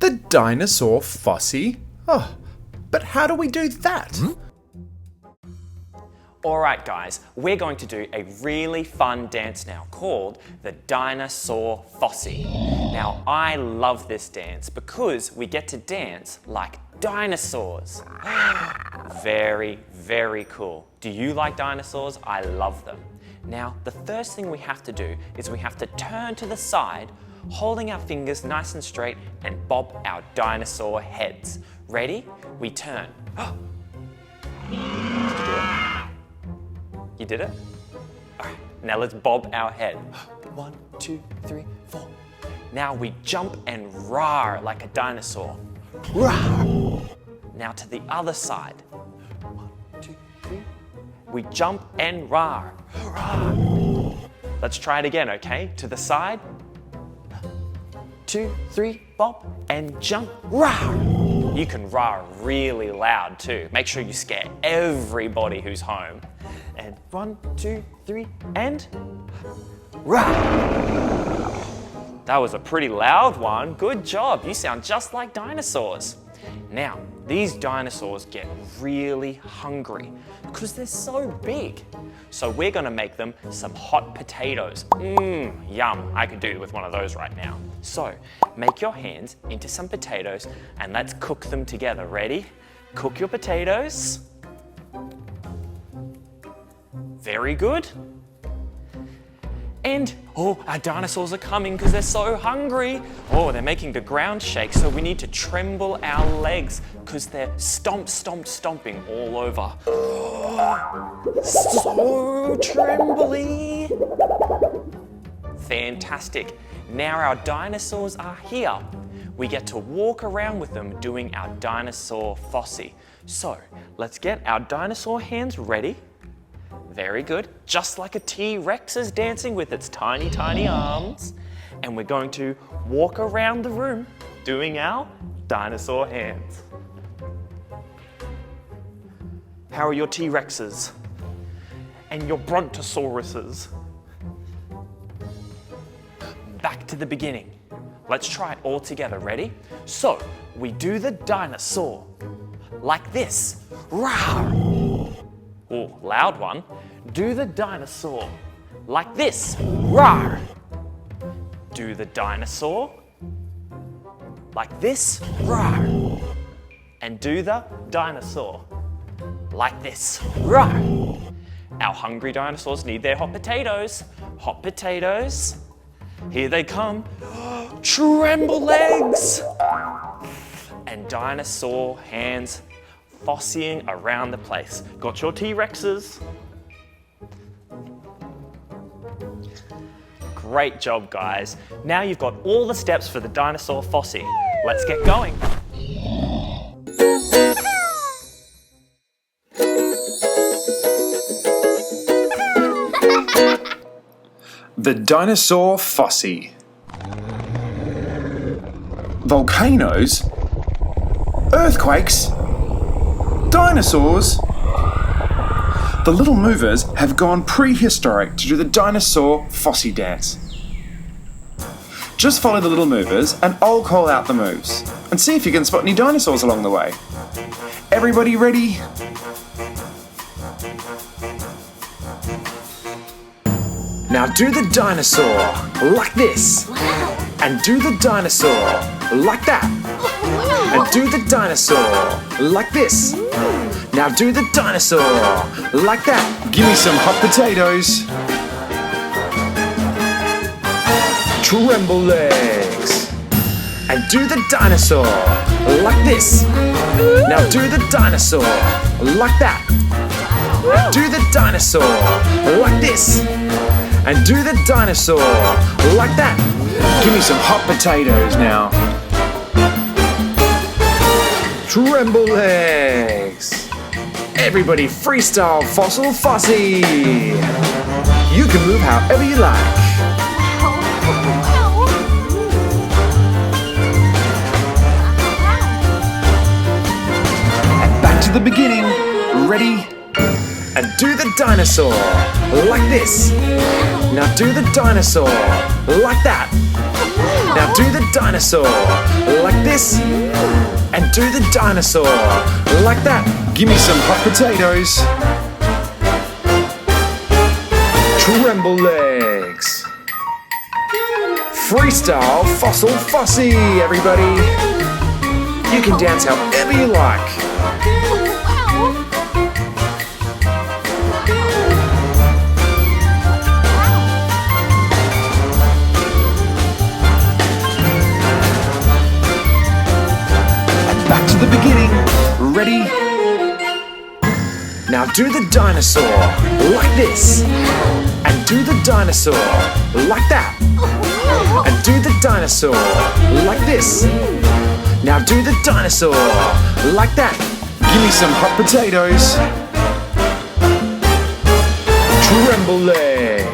The Dinosaur Fosse? Oh, but how do we do that? Alright guys, we're going to do a really fun dance now called the Dinosaur Fosse. Now I love this dance because we get to dance like dinosaurs. Very, very cool. Do you like dinosaurs? I love them. Now the first thing we have to do is we have to turn to the side, holding our fingers nice and straight and bob our dinosaur heads. Ready? We turn. You did it? Alright, now let's bob our head. 1, 2, 3, 4. Now we jump and roar like a dinosaur. Roar. Now to the other side. 1, 2, 3. We jump and roar. Roar. Let's try it again, okay? To the side. 2, 3, bob, and jump. Roar. You can roar really loud too. Make sure you scare everybody who's home. And 1, 2, 3, and roar. That was a pretty loud one. Good job. You sound just like dinosaurs. Now, these dinosaurs get really hungry because they're so big. So we're gonna make them some hot potatoes. Yum. I could do with one of those right now. So make your hands into some potatoes and let's cook them together. Ready? Cook your potatoes. Very good. And, our dinosaurs are coming because they're so hungry. They're making the ground shake, so we need to tremble our legs because they're stomping all over. So trembly. Fantastic. Now our dinosaurs are here. We get to walk around with them doing our Dinosaur Fosse. So, let's get our dinosaur hands ready. Very good. Just like a T-Rex is dancing with its tiny, tiny arms. And we're going to walk around the room doing our dinosaur hands. How are your T-Rexes? And your Brontosauruses? Back to the beginning. Let's try it all together. Ready? So, we do the dinosaur like this. Rawr! Loud one. Do the dinosaur like this. Rawr! Do the dinosaur like this. Rawr! And do the dinosaur like this. Rawr! Our hungry dinosaurs need their hot potatoes. Hot potatoes. Here they come. Tremble legs! And dinosaur hands fosseing around the place. Got your T-Rexes? Great job, guys. Now you've got all the steps for the Dinosaur Fosse. Let's get going. The Dinosaur Fosse. Volcanoes? Earthquakes? Dinosaurs? The little movers have gone prehistoric to do the Dinosaur Fosse dance. Just follow the little movers and I'll call out the moves and see if you can spot any dinosaurs along the way. Everybody ready? Now do the dinosaur like this. And do the dinosaur like that. And do the dinosaur like this. Now do the dinosaur like that. Give me some hot potatoes. Tremble legs. And do the dinosaur like this. Now do the dinosaur like that. And do the dinosaur like this. And do the dinosaur like that. Give me some hot potatoes now. Tremble legs. Everybody freestyle Fossil Fosse. You can move however you like. And back to the beginning. Ready? And do the dinosaur like this. Now do the dinosaur like that. Now Now do the dinosaur like this. And do the dinosaur like that. Give me some hot potatoes. Tremble legs. Freestyle Fossil Fosse, everybody. You can dance however you like. And back to the beginning. Ready? Now do the dinosaur like this. And do the dinosaur like that. And do the dinosaur like this. Now do the dinosaur like that. Give me some hot potatoes. Tremble legs.